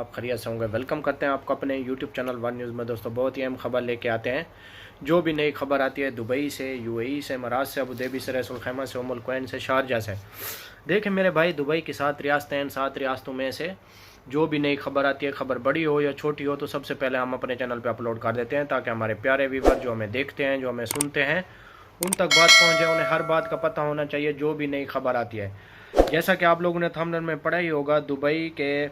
आप खैरियत से होंगे। वेलकम करते हैं आपको अपने यूट्यूब चैनल वन न्यूज़ में। दोस्तों बहुत ही अहम खबर लेके आते हैं। जो भी नई खबर आती है दुबई से, यूएई से, इमारात से, अबू धाबी से, रसूल खैमा से, उम्मुल कुवैन से, शारजा से। देखें मेरे भाई, दुबई की 7 रियासतें, 7 रियासतों में से जो भी नई खबर आती है, खबर बड़ी हो या छोटी हो, तो सबसे पहले हम अपने चैनल पर अपलोड कर देते हैं ताकि हमारे प्यारे व्यूवर जो हमें देखते हैं, जो हमें सुनते हैं, उन तक बात पहुँच जाए। उन्हें हर बात का पता होना चाहिए जो भी नई खबर आती है। जैसा कि आप लोगों ने थंबनेल में पढ़ा ही होगा, दुबई के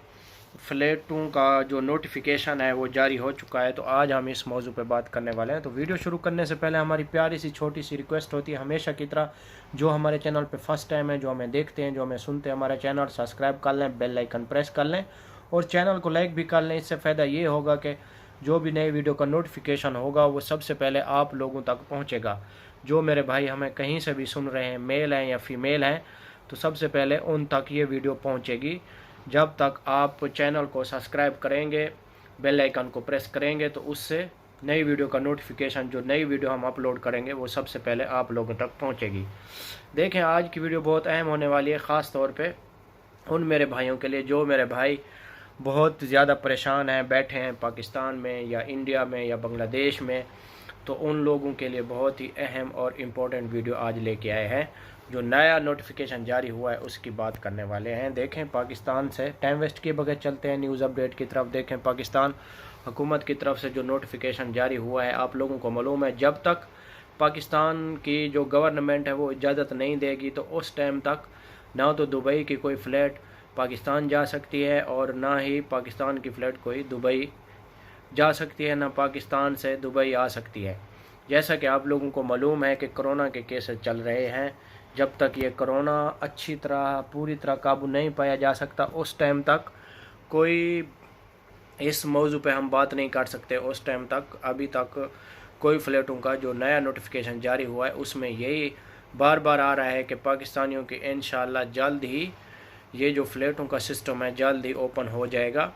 फ्लैटों का जो नोटिफिकेशन है वो जारी हो चुका है। तो आज हम इस मौजू पे बात करने वाले हैं। तो वीडियो शुरू करने से पहले हमारी प्यारी सी छोटी सी रिक्वेस्ट होती है, हमेशा की तरह जो हमारे चैनल पे फर्स्ट टाइम है, जो हमें देखते हैं, जो हमें सुनते हैं, हमारा चैनल सब्सक्राइब कर लें, बेल आइकन प्रेस कर लें और चैनल को लाइक भी कर लें। इससे फ़ायदा ये होगा कि जो भी नई वीडियो का नोटिफिकेशन होगा वो सबसे पहले आप लोगों तक पहुँचेगा। जो मेरे भाई हमें कहीं से भी सुन रहे हैं, मेल हैं या फीमेल हैं, तो सबसे पहले उन तक ये वीडियो पहुंचेगी। जब तक आप चैनल को सब्सक्राइब करेंगे, बेल आइकन को प्रेस करेंगे, तो उससे नई वीडियो का नोटिफिकेशन, जो नई वीडियो हम अपलोड करेंगे, वो सबसे पहले आप लोगों तक पहुंचेगी। देखें आज की वीडियो बहुत अहम होने वाली है, ख़ास तौर पे उन मेरे भाइयों के लिए जो मेरे भाई बहुत ज़्यादा परेशान हैं, बैठे हैं पाकिस्तान में या इंडिया में या बांग्लादेश में। तो उन लोगों के लिए बहुत ही अहम और इम्पोर्टेंट वीडियो आज लेके आए हैं। जो नया नोटिफिकेशन जारी हुआ है उसकी बात करने वाले हैं। देखें पाकिस्तान से टाइम वेस्ट किए बगैर चलते हैं न्यूज़ अपडेट की तरफ। देखें पाकिस्तान हुकूमत की तरफ से जो नोटिफिकेशन जारी हुआ है, आप लोगों को मालूम है जब तक पाकिस्तान की जो गवर्नमेंट है वो इजाज़त नहीं देगी तो उस टाइम तक ना तो दुबई की कोई फ़्लैट पाकिस्तान जा सकती है और ना ही पाकिस्तान की फ़्लैट कोई दुबई जा सकती है, ना पाकिस्तान से दुबई आ सकती है। जैसा कि आप लोगों को मालूम है कि कोरोना के केसेस चल रहे हैं। जब तक ये कोरोना अच्छी तरह पूरी तरह काबू नहीं पाया जा सकता उस टाइम तक कोई इस मौजू पे हम बात नहीं कर सकते। उस टाइम तक अभी तक कोई फ़्लैटों का जो नया नोटिफिकेशन जारी हुआ है उसमें यही बार बार आ रहा है कि पाकिस्तानियों के इंशाल्लाह जल्द ही ये जो फ़्लैटों का सिस्टम है जल्द ही ओपन हो जाएगा।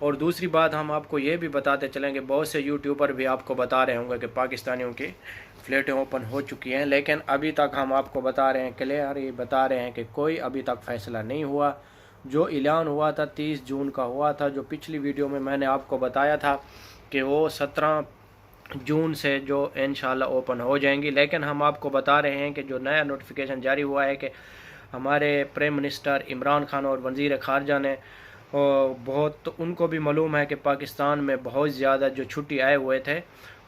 और दूसरी बात हम आपको ये भी बताते चलेंगे, बहुत से यूट्यूबर भी आपको बता रहे होंगे कि पाकिस्तानियों की फ़्लैटें ओपन हो चुकी हैं, लेकिन अभी तक हम आपको बता रहे हैं, क्लियर ही बता रहे हैं कि कोई अभी तक फ़ैसला नहीं हुआ। जो ऐलान हुआ था 30 जून का हुआ था, जो पिछली वीडियो में मैंने आपको बताया था कि वो 17 जून से जो इंशाल्लाह ओपन हो जाएंगी। लेकिन हम आपको बता रहे हैं कि जो नया नोटिफिकेशन जारी हुआ है कि हमारे प्राइम मिनिस्टर इमरान खान और वज़ीर ख़ारजा ने और बहुत तो उनको भी मालूम है कि पाकिस्तान में बहुत ज़्यादा जो छुट्टी आए हुए थे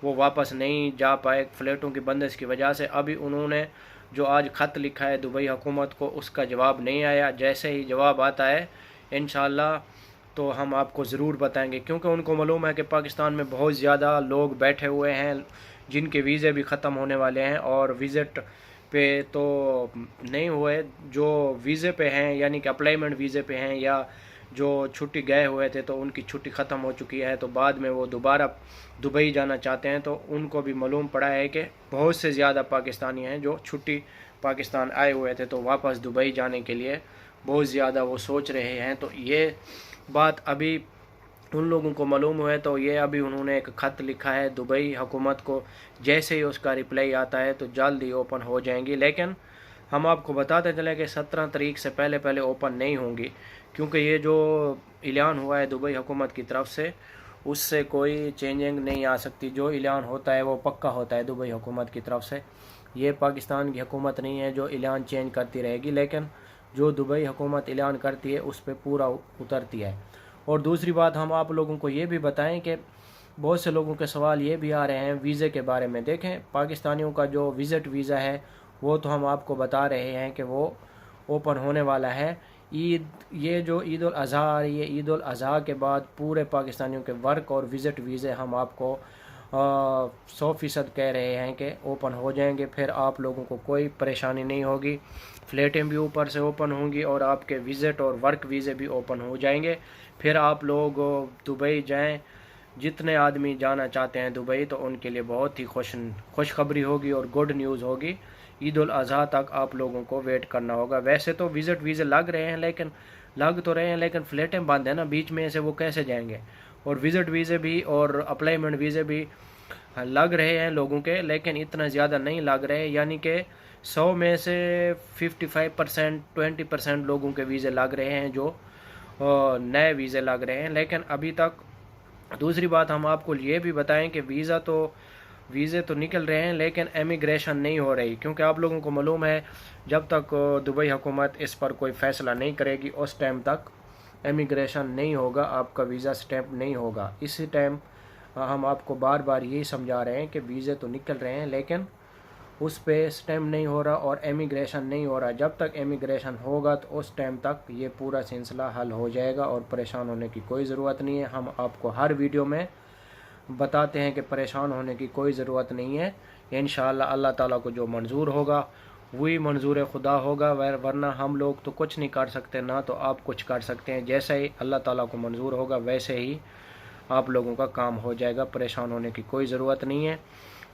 वो वापस नहीं जा पाए फ़्लैटों की बंदिश की वजह से। अभी उन्होंने जो आज ख़त लिखा है दुबई हुकूमत को, उसका जवाब नहीं आया। जैसे ही जवाब आता है इंशाल्लाह तो हम आपको ज़रूर बताएंगे, क्योंकि उनको मालूम है कि पाकिस्तान में बहुत ज़्यादा लोग बैठे हुए हैं जिनके वीज़े भी ख़त्म होने वाले हैं और विज़िट पे तो नहीं हुए, जो वीज़े पे हैं यानी कि अप्लाईमेंट वीज़े पे हैं या जो छुट्टी गए हुए थे तो उनकी छुट्टी ख़त्म हो चुकी है, तो बाद में वो दोबारा दुबई जाना चाहते हैं। तो उनको भी मालूम पड़ा है कि बहुत से ज़्यादा पाकिस्तानी हैं जो छुट्टी पाकिस्तान आए हुए थे तो वापस दुबई जाने के लिए बहुत ज़्यादा वो सोच रहे हैं। तो ये बात अभी उन लोगों को मालूम हुआ है, तो ये अभी उन्होंने एक ख़त लिखा है दुबई हुकूमत को। जैसे ही उसका रिप्लाई आता है तो जल्द ही ओपन हो जाएंगी। लेकिन हम आपको बताते चले कि 17 तारीख से पहले पहले ओपन नहीं होंगी, क्योंकि ये जो ऐलान हुआ है दुबई हुकूमत की तरफ से उससे कोई चेंजिंग नहीं आ सकती। जो ऐलान होता है वो पक्का होता है दुबई हुकूमत की तरफ से। ये पाकिस्तान की हुकूमत नहीं है जो ऐलान चेंज करती रहेगी, लेकिन जो दुबई हुकूमत ऐलान करती है उस पर पूरा उतरती है। और दूसरी बात हम आप लोगों को ये भी बताएं कि बहुत से लोगों के सवाल ये भी आ रहे हैं वीज़े के बारे में। देखें पाकिस्तानियों का जो विज़िट वीज़ा है वो तो हम आपको बता रहे हैं कि वो ओपन होने वाला है। ये जो ईद उल अज़हा, ये ईद उल अज़हा के बाद पूरे पाकिस्तानियों के वर्क और विज़िट वीज़े हम आपको 100% कह रहे हैं कि ओपन हो जाएंगे। फिर आप लोगों को कोई परेशानी नहीं होगी, फ़्लैटें भी ऊपर से ओपन होंगी और आपके विज़िट और वर्क वीज़े भी ओपन हो जाएंगे। फिर आप लोग दुबई जाएं, जितने आदमी जाना चाहते हैं दुबई तो उनके लिए बहुत ही खुशखबरी होगी और गुड न्यूज़ होगी। ईद उल अज़हा तक आप लोगों को वेट करना होगा। वैसे तो विज़िट वीज़े लग तो रहे हैं लेकिन फ़्लैटें बंद हैं ना, बीच में से वो कैसे जाएंगे। और विज़िट वीज़े भी और अप्लाईमेंट वीज़े भी लग रहे हैं लोगों के, लेकिन इतना ज़्यादा नहीं लग रहे। यानी कि 100 में से 55% 20% लोगों के वीज़े लग रहे हैं जो नए वीज़े लग रहे हैं, लेकिन अभी तक दूसरी बात हम आपको ये भी बताएं कि वीज़े तो निकल रहे हैं लेकिन एमिग्रेशन नहीं हो रही, क्योंकि आप लोगों को मालूम है जब तक दुबई हुकूमत इस पर कोई फ़ैसला नहीं करेगी उस टाइम तक एमिग्रेशन नहीं होगा, आपका वीज़ा स्टैम्प नहीं होगा। इसी टाइम हम आपको बार बार यही समझा रहे हैं कि वीज़े तो निकल रहे हैं लेकिन उस पे स्टैम्प नहीं हो रहा और एमिग्रेशन नहीं हो रहा। जब तक एमिग्रेशन होगा तो उस टाइम तक ये पूरा सिलसिला हल हो जाएगा और परेशान होने की कोई ज़रूरत नहीं है। हम आपको हर वीडियो में बताते हैं कि परेशान होने की कोई ज़रूरत नहीं है। इंशाअल्लाह अल्लाह ताला को जो मंजूर होगा वही मंजूर खुदा होगा, वरना हम लोग तो कुछ नहीं कर सकते, ना तो आप कुछ कर सकते हैं। जैसे ही अल्लाह ताला को मंजूर होगा वैसे ही आप लोगों का काम हो जाएगा, परेशान होने की कोई ज़रूरत नहीं है।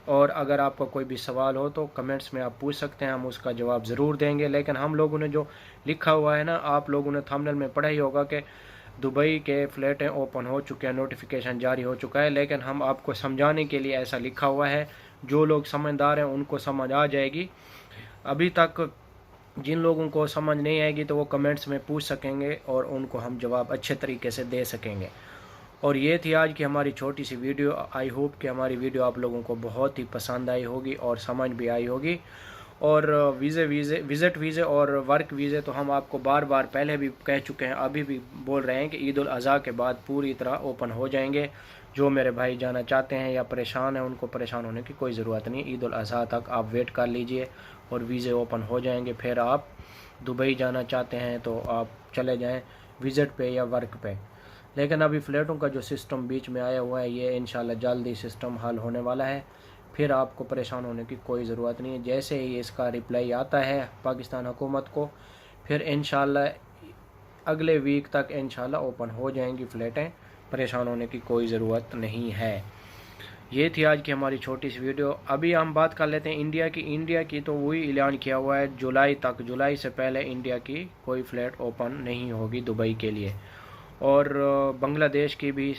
और अगर आपका कोई भी सवाल हो तो कमेंट्स में आप पूछ सकते हैं, हम उसका जवाब ज़रूर देंगे। लेकिन हम लोगों ने जो लिखा हुआ है ना, आप लोगों ने थंबनेल में पढ़ा ही होगा कि दुबई के फ्लैटें ओपन हो चुके हैं, नोटिफिकेशन जारी हो चुका है, लेकिन हम आपको समझाने के लिए ऐसा लिखा हुआ है। जो लोग समझदार हैं उनको समझ आ जाएगी। अभी तक जिन लोगों को समझ नहीं आएगी तो वो कमेंट्स में पूछ सकेंगे और उनको हम जवाब अच्छे तरीके से दे सकेंगे। और ये थी आज की हमारी छोटी सी वीडियो। आई होप कि हमारी वीडियो आप लोगों को बहुत ही पसंद आई होगी और समझ भी आई होगी। और विज़िट वीज़े और वर्क वीज़े तो हम आपको बार बार पहले भी कह चुके हैं, अभी भी बोल रहे हैं कि ईद उल अज़हा के बाद पूरी तरह ओपन हो जाएंगे। जो मेरे भाई जाना चाहते हैं या परेशान हैं उनको परेशान होने की कोई ज़रूरत नहीं। ईद उल अज़हा तक आप वेट कर लीजिए और वीज़े ओपन हो जाएंगे। फिर आप दुबई जाना चाहते हैं तो आप चले जाएँ विज़िट पे या वर्क पे। लेकिन अभी फ़्लैटों का जो सिस्टम बीच में आया हुआ है ये इंशाल्लाह जल्दी सिस्टम हल होने वाला है। फिर आपको परेशान होने की कोई ज़रूरत नहीं है। जैसे ही इसका रिप्लाई आता है पाकिस्तान हुकूमत को, फिर इंशाल्लाह अगले वीक तक इंशाल्लाह ओपन हो जाएंगी फ़्लैटें, परेशान होने की कोई ज़रूरत नहीं है। ये थी आज की हमारी छोटी सी वीडियो। अभी हम बात कर लेते हैं इंडिया की तो वही ऐलान किया हुआ है जुलाई तक, जुलाई से पहले इंडिया की कोई फ़्लैट ओपन नहीं होगी दुबई के लिए। और बांग्लादेश की भी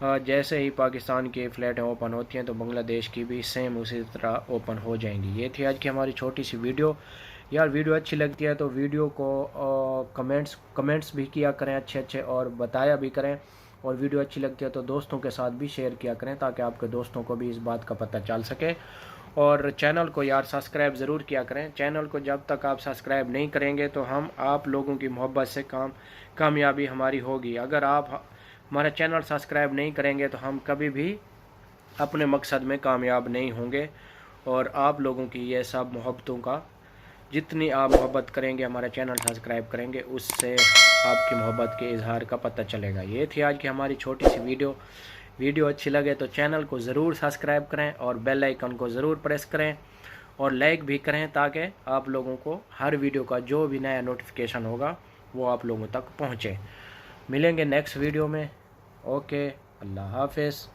जैसे ही पाकिस्तान की फ़्लैटें ओपन होती हैं तो बांग्लादेश की भी सेम उसी तरह ओपन हो जाएंगी। ये थी आज की हमारी छोटी सी वीडियो। यार वीडियो अच्छी लगती है तो वीडियो को कमेंट्स भी किया करें अच्छे और बताया भी करें। और वीडियो अच्छी लगती है तो दोस्तों के साथ भी शेयर किया करें ताकि आपके दोस्तों को भी इस बात का पता चल सके। और चैनल को यार सब्सक्राइब ज़रूर किया करें। चैनल को जब तक आप सब्सक्राइब नहीं करेंगे तो हम आप लोगों की मोहब्बत से कामयाबी हमारी होगी। अगर आप हमारा चैनल सब्सक्राइब नहीं करेंगे तो हम कभी भी अपने मकसद में कामयाब नहीं होंगे। और आप लोगों की ये सब मोहब्बतों का, जितनी आप मोहब्बत करेंगे हमारा चैनल सब्सक्राइब करेंगे, उससे आपकी मोहब्बत के इजहार का पता चलेगा। ये थी आज की हमारी छोटी सी वीडियो अच्छी लगे तो चैनल को ज़रूर सब्सक्राइब करें और बेल आइकन को ज़रूर प्रेस करें और लाइक भी करें ताकि आप लोगों को हर वीडियो का जो भी नया नोटिफिकेशन होगा वो आप लोगों तक पहुँचे। मिलेंगे नेक्स्ट वीडियो में। ओके, अल्लाह हाफ़िज़।